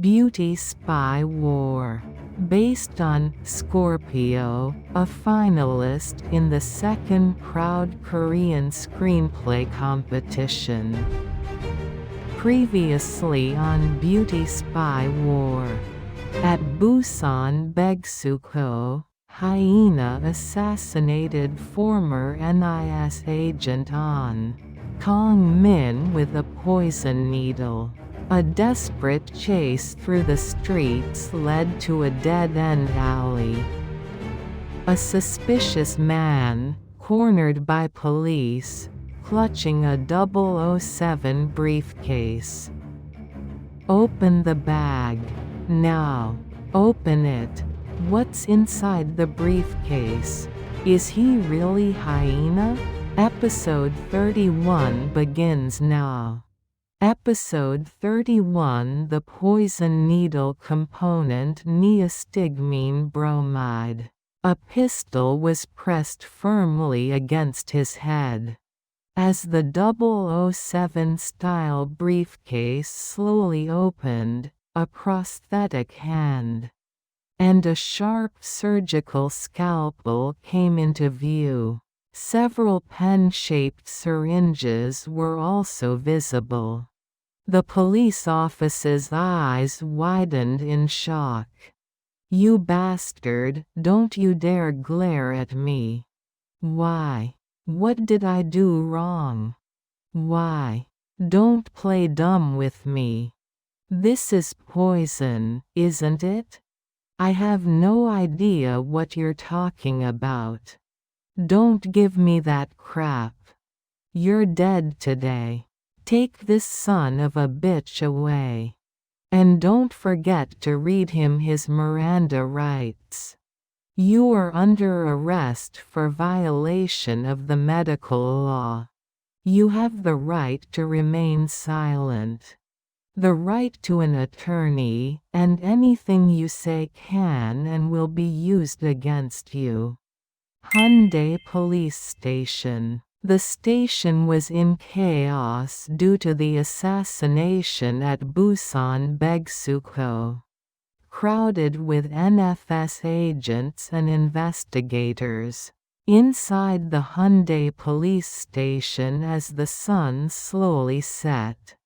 Beauty Spy War. Based on Scorpio, a finalist in the second Proud Korean Screenplay competition. Previously on Beauty Spy War. At Busan BEXCO, Hyena assassinated former NIS agent Ahn Kang-min with a poison needle. A desperate chase through the streets led to a dead-end alley. A suspicious man, cornered by police, clutching a 007 briefcase. Open the bag. Now. Open it. What's inside the briefcase? Is he really Hyena? Episode 31 begins now. Episode 31 The poison needle component Neostigmine Bromide. A pistol was pressed firmly against his head. As the 007-style briefcase slowly opened, a prosthetic hand and a sharp surgical scalpel came into view. Several pen-shaped syringes were also visible. The police officer's eyes widened in shock. "You bastard, don't you dare glare at me. Why? What did I do wrong? Why? Don't play dumb with me. This is poison, isn't it? I have no idea what you're talking about. Don't give me that crap. You're dead today. Take this son of a bitch away. And don't forget to read him his Miranda rights. You are under arrest for violation of the medical law. You have the right to remain silent. The right to an attorney, and anything you say can and will be used against you." Hyundai Police Station. The station was in chaos due to the assassination at Busan BEXCO. Crowded with NFS agents and investigators. Inside the Hyundai police station as the sun slowly set.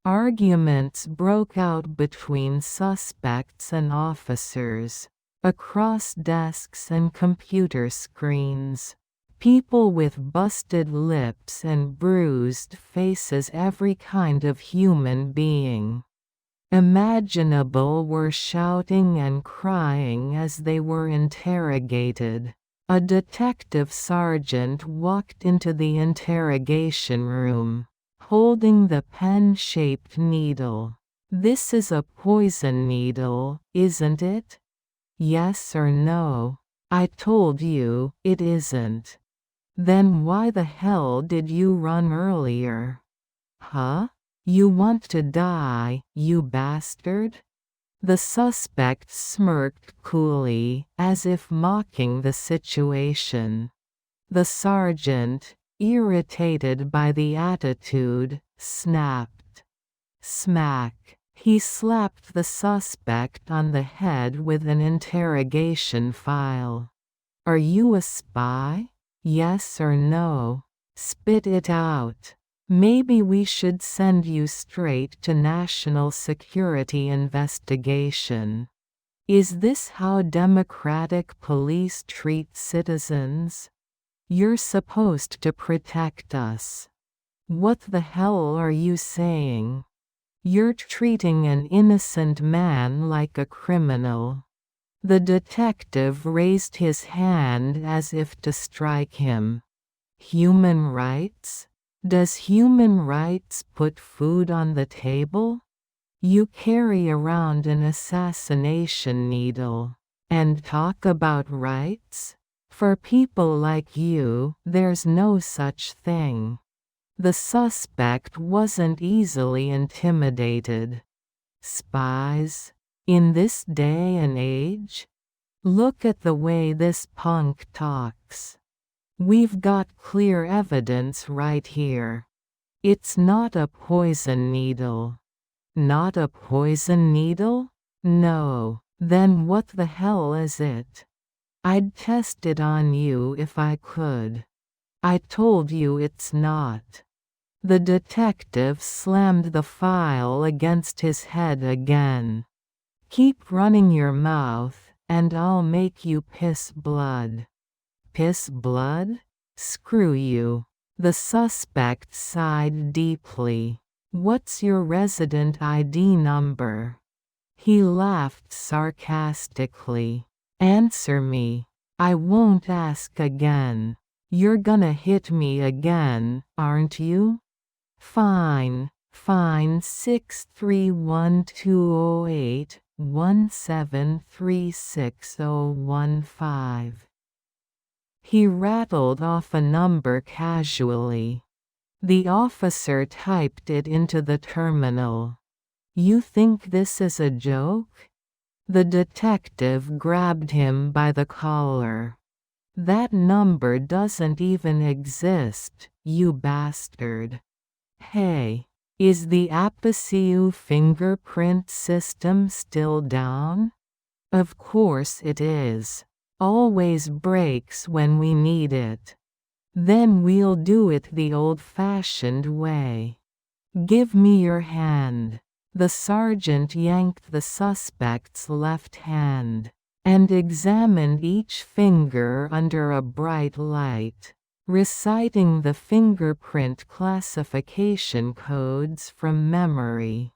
Arguments broke out between suspects and officers. Across desks and computer screens. People with busted lips and bruised faces, every kind of human being imaginable were shouting and crying as they were interrogated. A detective sergeant walked into the interrogation room, holding the pen-shaped needle. "This is a poison needle, isn't it? Yes or no?" "I told you, it isn't." "Then why the hell did you run earlier? Huh? You want to die, you bastard?" The suspect smirked coolly, as if mocking the situation. The sergeant, irritated by the attitude, snapped. Smack. He slapped the suspect on the head with an interrogation file. "Are you a spy? Yes or no? Spit it out. Maybe we should send you straight to National Security Investigation. Is this how democratic police treat citizens? You're supposed to protect us. What the hell are you saying? You're treating an innocent man like a criminal." The detective raised his hand as if to strike him. "Human rights? Does human rights put food on the table? You carry around an assassination needle and talk about rights? For people like you, there's no such thing." The suspect wasn't easily intimidated. Spies? In this day and age? Look at the way this punk talks. We've got clear evidence right here. It's not a poison needle. Not a poison needle? No. Then what the hell is it? I'd test it on you if I could. I told you it's not. The detective slammed the file against his head again. Keep running your mouth, and I'll make you piss blood. Piss blood? Screw you. The suspect sighed deeply. What's your resident ID number? He laughed sarcastically. Answer me. I won't ask again. You're gonna hit me again, aren't you? Fine. Fine. 631-208-1736-015. He rattled off a number casually. The officer typed it into the terminal. You think this is a joke? The detective grabbed him by the collar. That number doesn't even exist, you bastard. Hey, is the Apiciu fingerprint system still down? Of course it is. Always breaks when we need it. Then we'll do it the old-fashioned way. Give me your hand. The sergeant yanked the suspect's left hand, and examined each finger under a bright light, reciting the fingerprint classification codes from memory.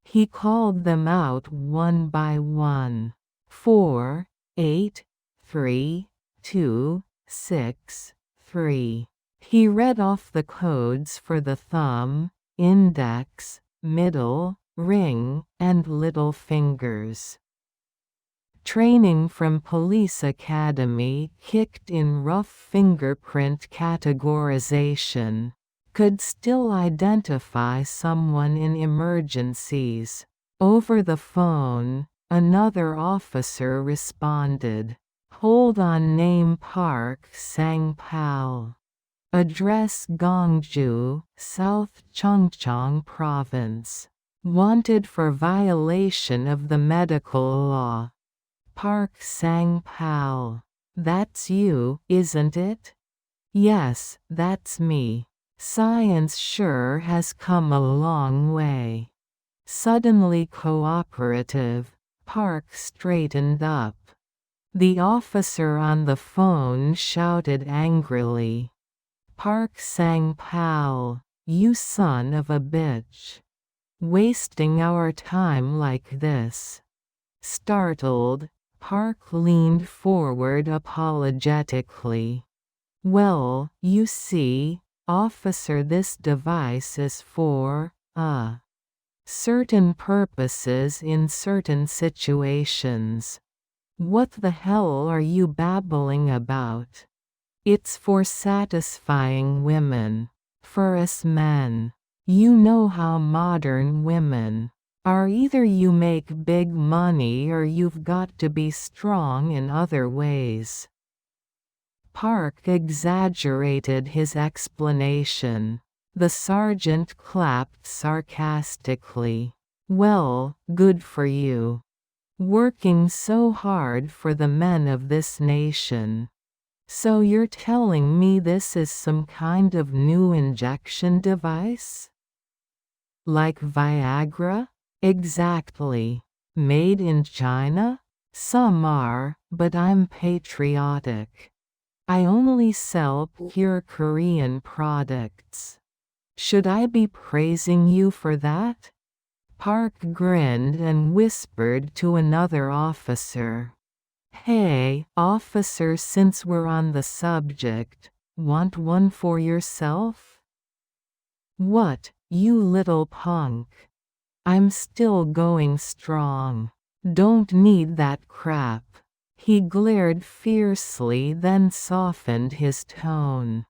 He called them out one by one. 4, 8, 3, 2, 6, 3. He read off the codes for the thumb, index, middle, ring, and little fingers. Training from Police Academy kicked in rough fingerprint categorization. Could still identify someone in emergencies. Over the phone, another officer responded. Hold on. Name Park Sang-pal. Address Gongju, South Chungcheong Province. Wanted for violation of the medical law. Park Sang-pal. That's you, isn't it? Yes, that's me. Science sure has come a long way. Suddenly cooperative, Park straightened up. The officer on the phone shouted angrily. Park Sang-pal, you son of a bitch. Wasting our time like this. Startled, Park leaned forward apologetically. Well, you see, officer, this device is for, certain purposes in certain situations. What the hell are you babbling about? It's for satisfying women. For us men. You know how modern women are. Either you make big money or you've got to be strong in other ways. Park exaggerated his explanation. The sergeant clapped sarcastically. Well, good for you. Working so hard for the men of this nation. So you're telling me this is some kind of new injection device? Like Viagra? Exactly. Made in China? Some are, but I'm patriotic. I only sell pure Korean products. Should I be praising you for that? Park grinned and whispered to another officer. Hey, officer, since we're on the subject, want one for yourself? What, you little punk? I'm still going strong. Don't need that crap. He glared fiercely, then softened his tone.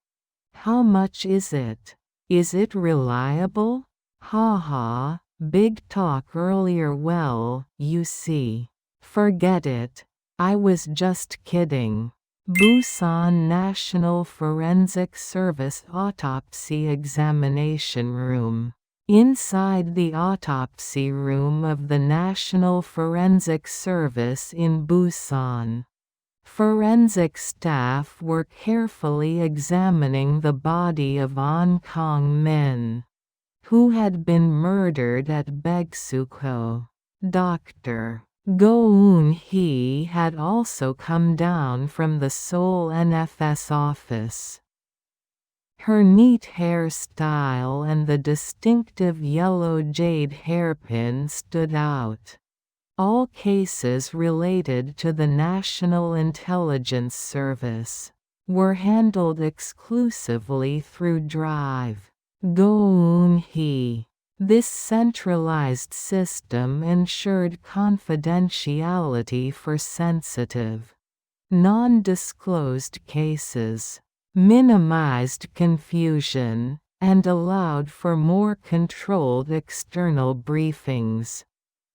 How much is it? Is it reliable? Ha ha, big talk earlier. Well, you see. Forget it. I was just kidding. Busan National Forensic Service Autopsy Examination Room. Inside the autopsy room of the National Forensic Service in Busan, forensic staff were carefully examining the body of Ahn Kang-min, who had been murdered at BEXCO. Dr. Go Eun-hee had also come down from the Seoul NFS office. Her neat hairstyle and the distinctive yellow jade hairpin stood out. All cases related to the National Intelligence Service were handled exclusively through Drive. Go Eun-hee. This centralized system ensured confidentiality for sensitive, non-disclosed cases, minimized confusion, and allowed for more controlled external briefings.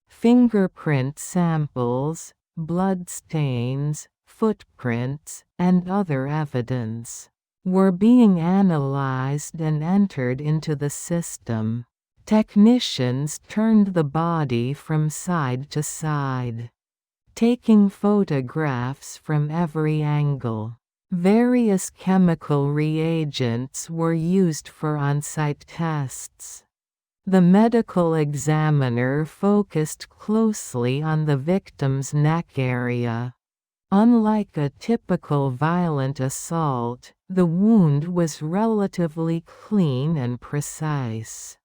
Fingerprint samples, blood stains, footprints, and other evidence were being analyzed and entered into the system. Technicians turned the body from side to side, taking photographs from every angle. Various chemical reagents were used for on-site tests. The medical examiner focused closely on the victim's neck area. Unlike a typical violent assault, the wound was relatively clean and precise.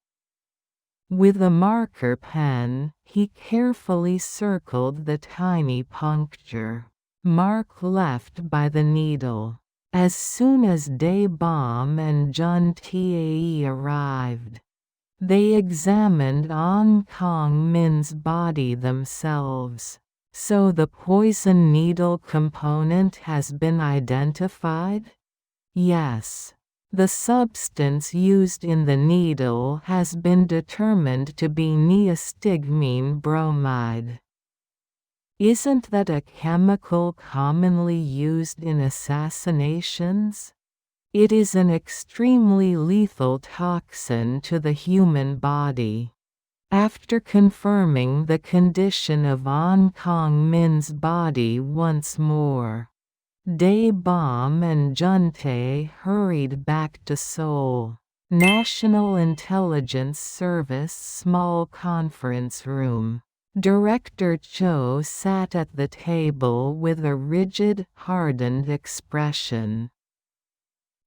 With a marker pen, he carefully circled the tiny puncture mark left by the needle. As soon as Dae-bom and Jun Tae arrived, they examined Ahn Kang-min's body themselves. So the poison needle component has been identified? Yes. The substance used in the needle has been determined to be neostigmine bromide. Isn't that a chemical commonly used in assassinations? It is an extremely lethal toxin to the human body. After confirming the condition of Ahn Kang-min's body once more, Dae-bom and Juntae hurried back to Seoul. National Intelligence Service small conference room. Director Cho sat at the table with a rigid, hardened expression.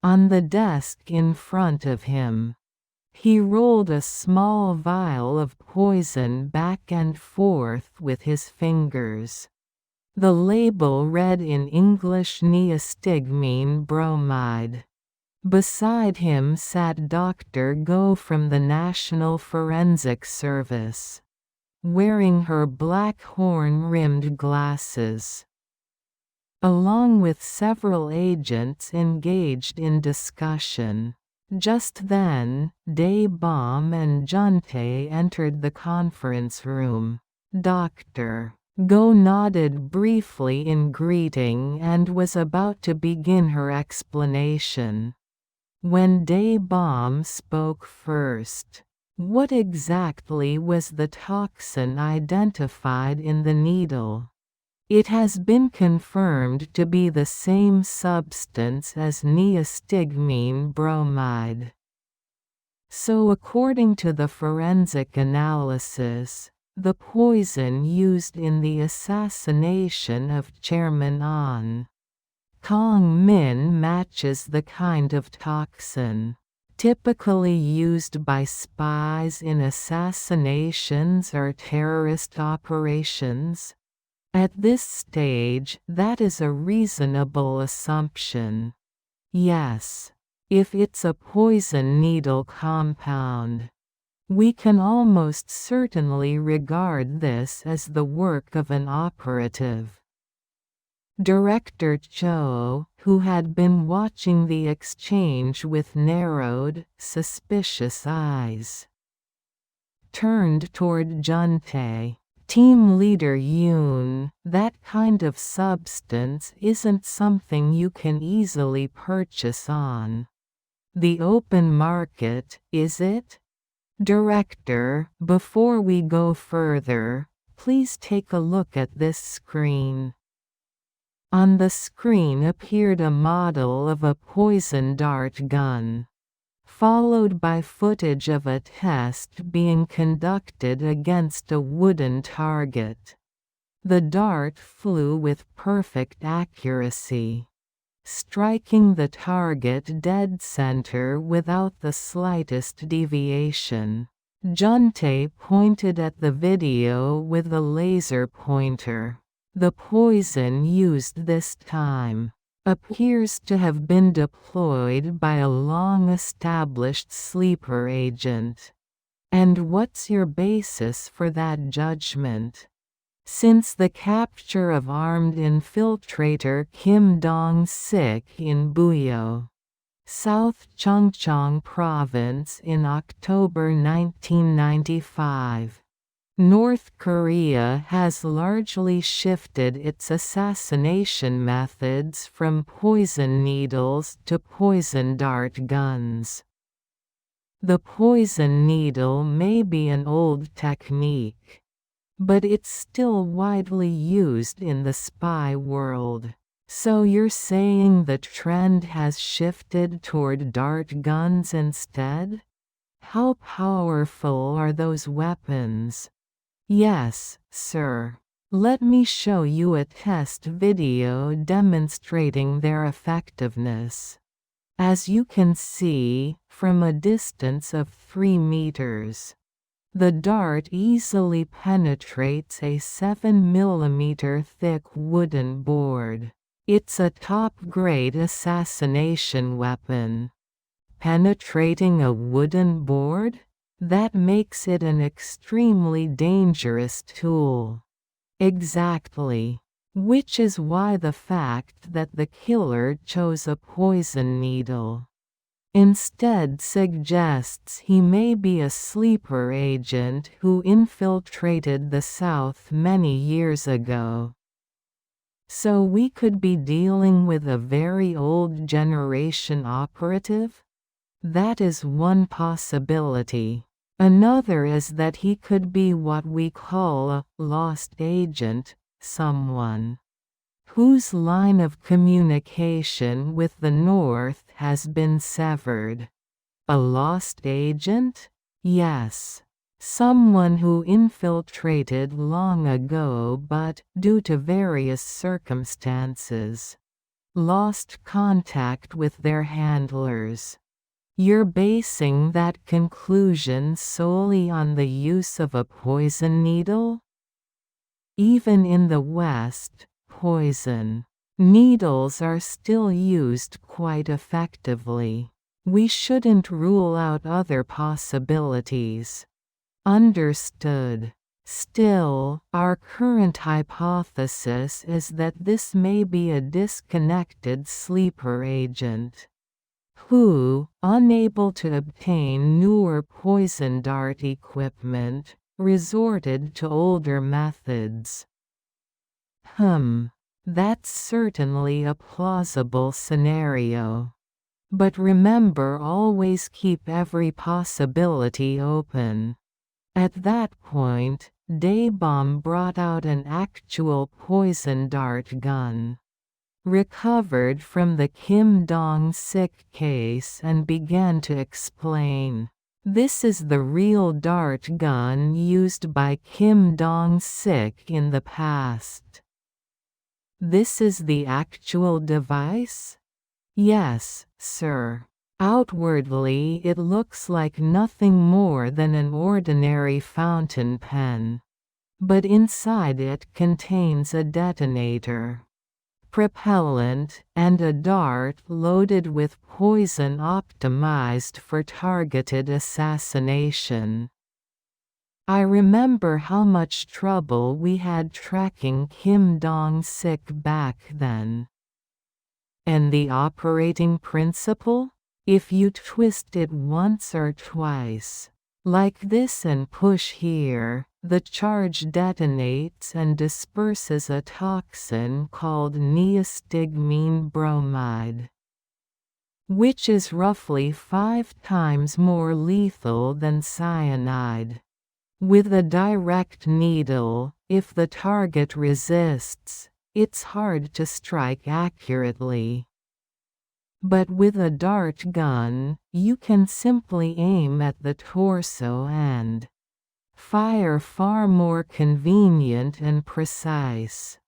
On the desk in front of him, he rolled a small vial of poison back and forth with his fingers. The label read in English Neostigmine Bromide. Beside him sat Dr. Go from the National Forensic Service, wearing her black horn-rimmed glasses, along with several agents engaged in discussion. Just then, Dae-bom and Juntae entered the conference room. Dr. Go nodded briefly in greeting and was about to begin her explanation, when Dae-bom spoke first. What exactly was the toxin identified in the needle? It has been confirmed to be the same substance as neostigmine bromide. So according to the forensic analysis, the poison used in the assassination of Chairman Ahn Kang-min matches the kind of toxin typically used by spies in assassinations or terrorist operations. At this stage, that is a reasonable assumption. Yes, if it's a poison needle compound, we can almost certainly regard this as the work of an operative. Director Cho, who had been watching the exchange with narrowed, suspicious eyes, turned toward Juntae. Team Leader Yoon, that kind of substance isn't something you can easily purchase on the open market, is it? Director, before we go further, please take a look at this screen. On the screen appeared a model of a poison dart gun, followed by footage of a test being conducted against a wooden target. The dart flew with perfect accuracy, striking the target dead center without the slightest deviation. Juntae pointed at the video with a laser pointer. The poison used this time appears to have been deployed by a long-established sleeper agent. And what's your basis for that judgment? Since the capture of armed infiltrator Kim Dong-sik in Buyo, South Chungcheong Province in October 1995, North Korea has largely shifted its assassination methods from poison needles to poison dart guns. The poison needle may be an old technique, but it's still widely used in the spy world. So you're saying the trend has shifted toward dart guns instead? How powerful are those weapons? Yes, sir. Let me show you a test video demonstrating their effectiveness. As you can see, from a distance of 3 meters, the dart easily penetrates a 7 mm thick wooden board. It's a top-grade assassination weapon. Penetrating a wooden board? That makes it an extremely dangerous tool. Exactly. Which is why the fact that the killer chose a poison needle instead suggests he may be a sleeper agent who infiltrated the South many years ago. So we could be dealing with a very old generation operative? That is one possibility. Another is that he could be what we call a lost agent, someone whose line of communication with the North has been severed. A lost agent? Yes. Someone who infiltrated long ago but, due to various circumstances, lost contact with their handlers. You're basing that conclusion solely on the use of a poison needle? Even in the West, poison needles are still used quite effectively. We shouldn't rule out other possibilities. Understood. Still, our current hypothesis is that this may be a disconnected sleeper agent who, unable to obtain newer poison dart equipment, resorted to older methods. That's certainly a plausible scenario. But remember, always keep every possibility open. At that point, Daebom brought out an actual poison dart gun, recovered from the Kim Dong-sik case, and began to explain. This is the real dart gun used by Kim Dong-sik in the past. This is the actual device? Yes, sir. Outwardly it looks like nothing more than an ordinary fountain pen. But inside it contains a detonator, propellant, and a dart loaded with poison optimized for targeted assassination. I remember how much trouble we had tracking Kim Dong-sik back then. And the operating principle? If you twist it once or twice, like this, and push here, the charge detonates and disperses a toxin called Neostigmine Bromide. which is roughly 5 times more lethal than cyanide. With a direct needle, if the target resists, it's hard to strike accurately. But with a dart gun, you can simply aim at the torso and fire far more convenient and precise.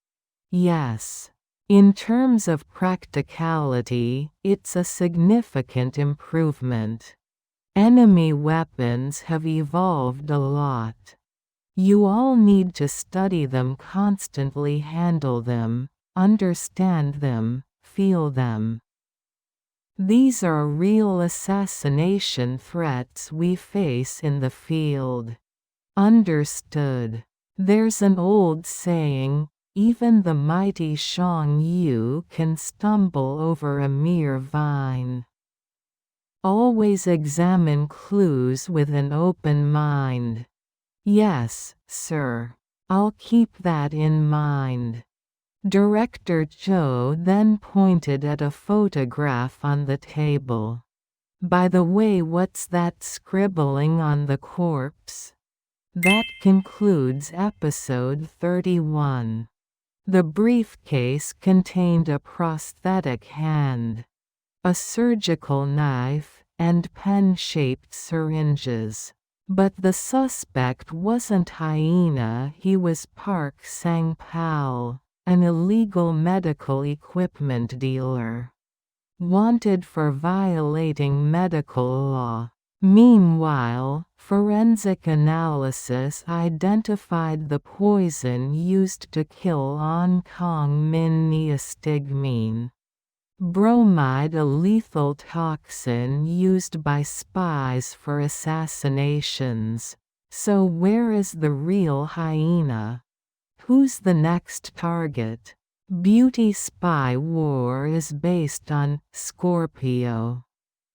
Yes. In terms of practicality, it's a significant improvement. Enemy weapons have evolved a lot. You all need to study them constantly, handle them, understand them, feel them. These are real assassination threats we face in the field. Understood. There's an old saying, even the mighty Shang Yu can stumble over a mere vine. Always examine clues with an open mind. Yes, sir. I'll keep that in mind. Director Cho then pointed at a photograph on the table. By the way, what's that scribbling on the corpse? That concludes episode 31. The briefcase contained a prosthetic hand, a surgical knife, and pen-shaped syringes. But the suspect wasn't Hyena, he was Park Sang-pal, an illegal medical equipment dealer. Wanted for violating medical law. Meanwhile, forensic analysis identified the poison used to kill Ahn Kang-min, Neostigmine Bromide, a lethal toxin used by spies for assassinations. So where is the real Hyena? Who's the next target? Beauty Spy War is based on Scorpio,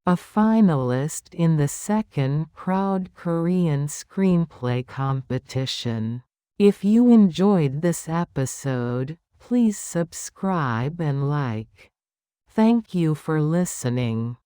a finalist in the second Proud Korean Screenplay competition. If you enjoyed this episode, please subscribe and like. Thank you for listening.